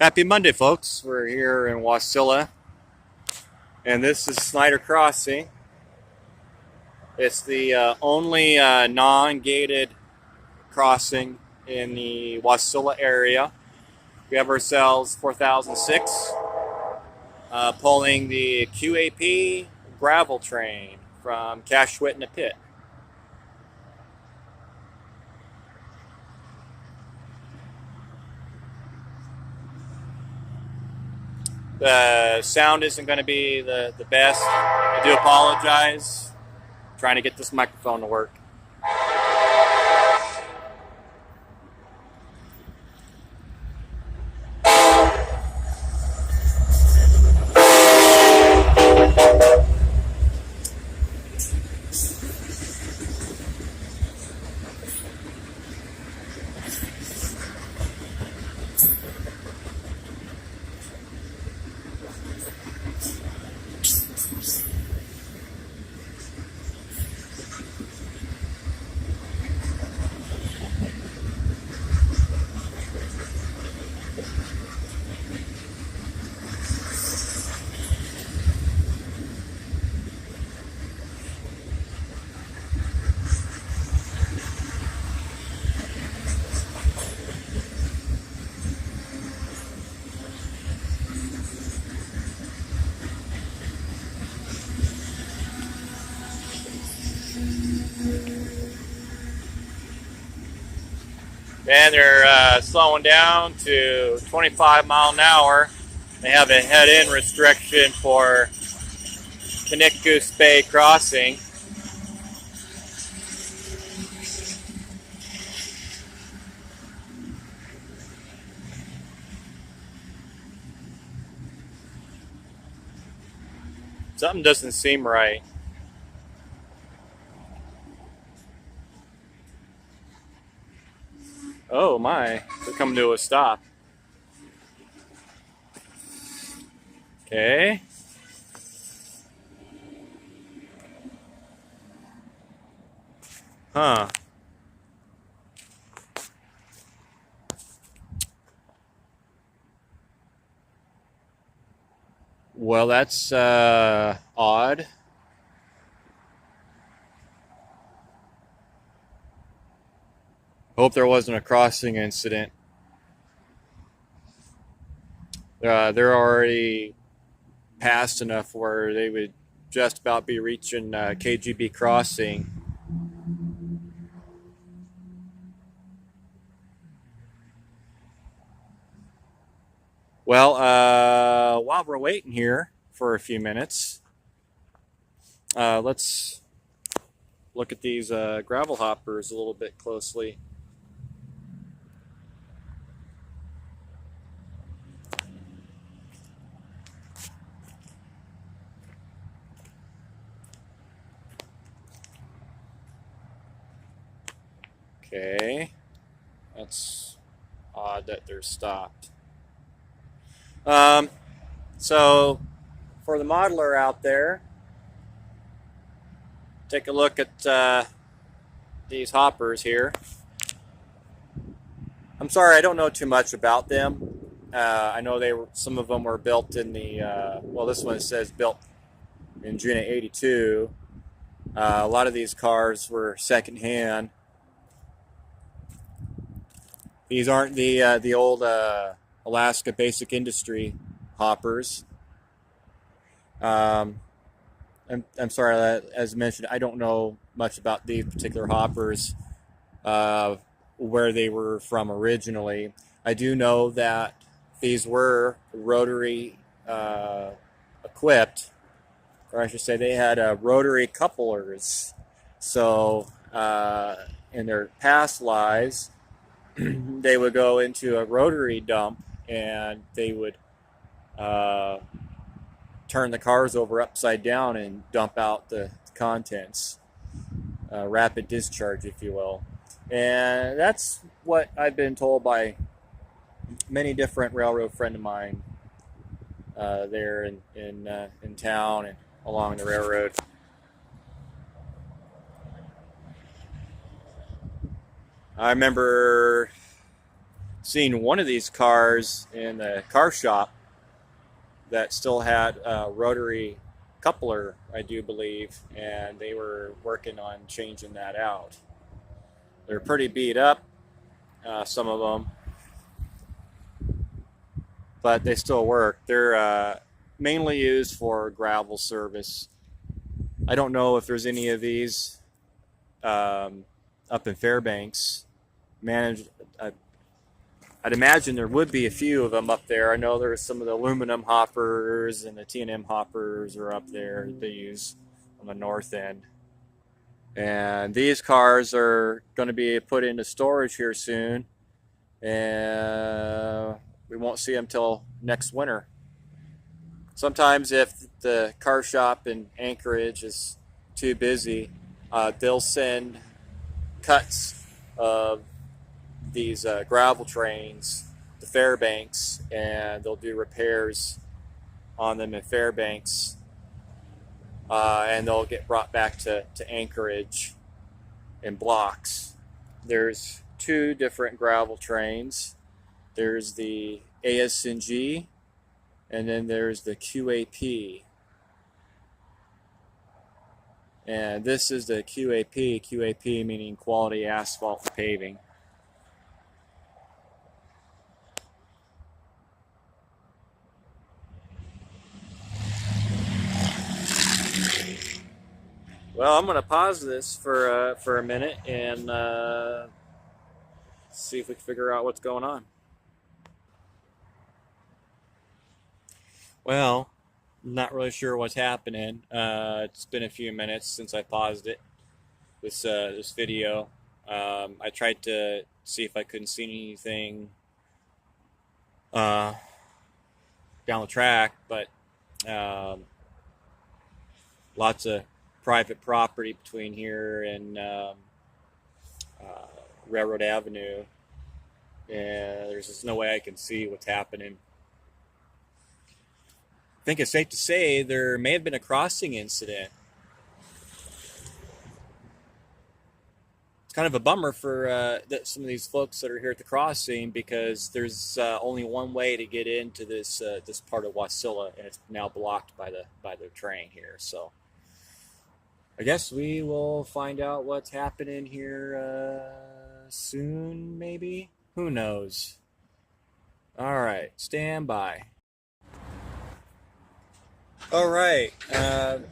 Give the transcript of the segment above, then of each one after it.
Happy Monday, folks. We're here in Wasilla, and this is Snider Crossing. It's the only non-gated crossing in the Wasilla area. We have ourselves 4006 pulling the QAP gravel train from Cashwit in the pit. The sound isn't going to be the best. I do apologize. I'm trying to get this microphone to work. And they're slowing down to 25 mile an hour. They have a head-in restriction for Goose Bay Crossing. Something doesn't seem right. Oh my, we're coming to a stop. Okay. Huh. Well, that's odd. Hope there wasn't a crossing incident. They're already past enough where they would just about be reaching KGB Crossing. Well, while we're waiting here for a few minutes, let's look at these gravel hoppers a little bit closely. Okay, that's odd that they're stopped. So for the modeler out there, take a look at these hoppers here. I'm sorry, I don't know too much about them. I know some of them were built in the well, this one says built in June of '82. A lot of these cars were secondhand. These aren't the old Alaska Basic Industry hoppers. I'm sorry, as mentioned, I don't know much about these particular hoppers, where they were from originally. I do know that these were rotary equipped, or I should say they had rotary couplers. So in their past lives, they would go into a rotary dump and they would turn the cars over upside down and dump out the contents. Rapid discharge, if you will. And that's what I've been told by many different railroad friends of mine there in town and along the railroad. I remember seen one of these cars in the car shop that still had a rotary coupler, I do believe, and they were working on changing that out. They're pretty beat up, some of them, but they still work. They're mainly used for gravel service. I don't know if there's any of these up in Fairbanks managed. I'd imagine there would be a few of them up there. I know there's some of the aluminum hoppers and the T&M hoppers are up there they use on the north end. And these cars are going to be put into storage here soon, and we won't see them till next winter. Sometimes if the car shop in Anchorage is too busy, they'll send cuts of these gravel trains to Fairbanks, and they'll do repairs on them in Fairbanks, and they'll get brought back to Anchorage in blocks. There's two different gravel trains. There's the ASNG, and then there's the QAP. And this is the QAP, QAP meaning quality asphalt paving. Well, I'm going to pause this for a minute and see if we can figure out what's going on. Well, I'm not really sure what's happening. It's been a few minutes since I paused it. This video. I tried to see if I couldn't see anything down the track, but lots of private property between here and Railroad Avenue, and there's just no way I can see what's happening. I think it's safe to say there may have been a crossing incident. It's kind of a bummer for some of these folks that are here at the crossing, because there's only one way to get into this part of Wasilla, and it's now blocked by the train here. So I guess we will find out what's happening here soon, maybe? Who knows? All right, stand by. All right,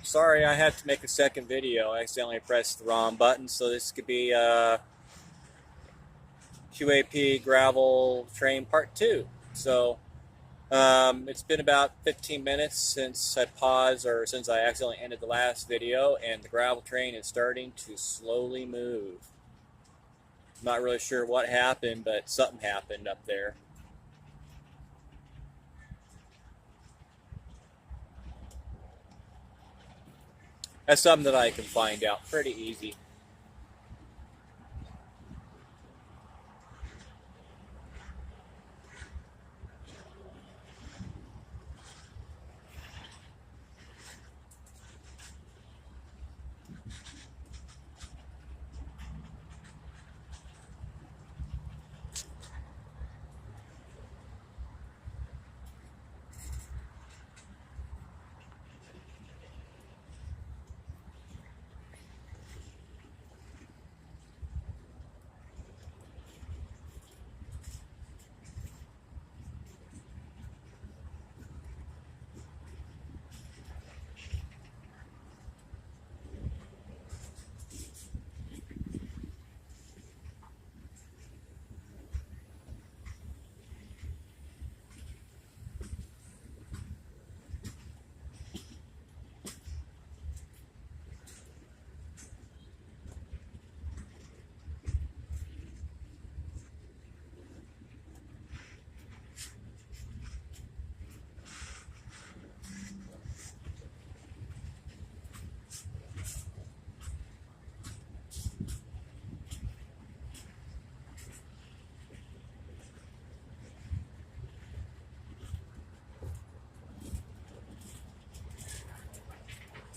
sorry I had to make a second video. I accidentally pressed the wrong button, so this could be QAP gravel train part 2. So it's been about 15 minutes since I paused, or since I accidentally ended the last video, and the gravel train is starting to slowly move. I'm not really sure what happened, but something happened up there. That's something that I can find out pretty easy.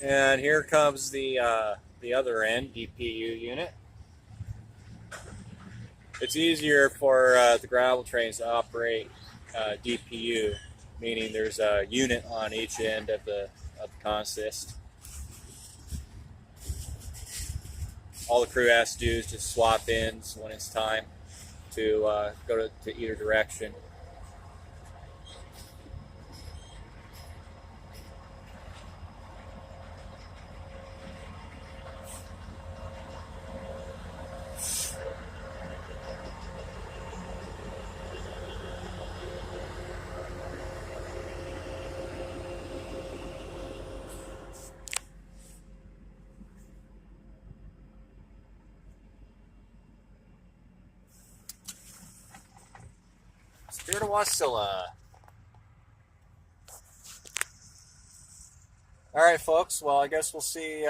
And here comes the other end, DPU unit. It's easier for the gravel trains to operate DPU, meaning there's a unit on each end of the consist. All the crew has to do is just swap ends when it's time to go to either direction. Spirit of Wasilla. All right, folks. Well, I guess we'll see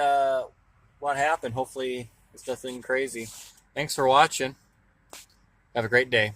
what happened. Hopefully, it's nothing crazy. Thanks for watching. Have a great day.